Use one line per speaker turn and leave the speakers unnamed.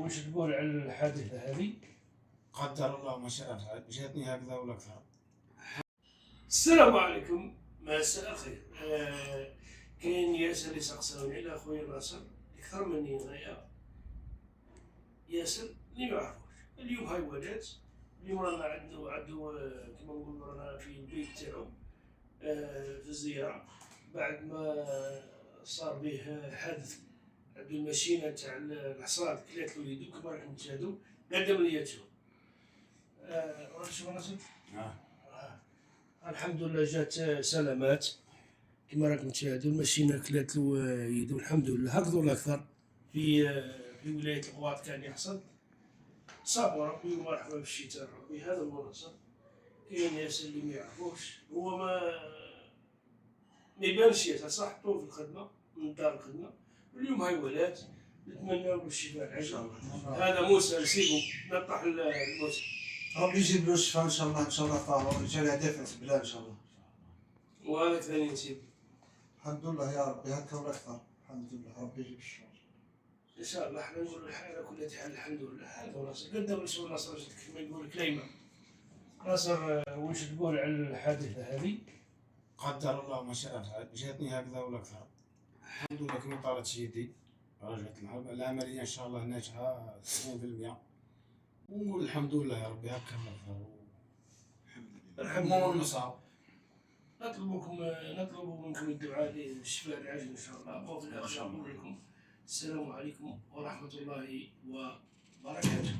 وش تقول على الحادثة هذه؟
قدر الله ما شاء فعل، جاتني هكذا ولا أكثر.
السلام عليكم، مساء الخير. كاين ياسر اللي سقساوني على خويا ناصر اكثر مني هنايا. ياسر اللي ما يعرفوش اليوم هاي ولات، اليوم رانا عندو كيما نقولوا رانا في البيت تاعو في الزيارة بعد ما صار به حادث. عندو الماشينة تاع الحصاد كلاتلو يدو كما راكم تشاهدوا قدام ليا تشوف. راك تشوف ناصر؟ الحمد لله جات سلامات كما راكم تشاهدوا. الماشينة كلاتلو يدو الحمد لله هكذا ولا أكثر. في ولاية القواط كان يحصد. صابوا ربي ومرحبا بالشتاء ربي. هذا هو ناصر. كاين ناس اللي ما يعرفوش، هو ما يبانش ياسر صح، طول في الخدمة من دار الخدمة. اليوم هاي ولات، نتمنى له الشفاء العاجل. هذا موسى نسيبو نطرح الموسى.
ربي يجيب له الشفاء ان شاء الله، ان شاء الله طاهر ورجال دافع بلا ان شاء الله.
وهذا ثاني نسيبو.
الحمد لله يا ربي هكا ولا اكثر. الحمد لله ربي يجيب الشفاء
ان شاء الله. احنا نقول الحال كل حال الحمد لله. هذا هو ناصر قدام رسول ناصر كما يقول كليمة. ناصر وش تقول على الحادثة هذه؟
قدر الله ما شاء فعل، جاتني هكذا ولا أكثر. الحمد لله كما طالت يدي رجعت العملية إن شاء الله ناجحة 90%. ونقول الحمد لله يا ربي هكا ولا أكثر. الحمد لله والمصاب.
نطلب منكم الدعاء للشفاء العاجل ان شاء الله. وفي الاخر نقول لكم السلام عليكم ورحمه الله وبركاته.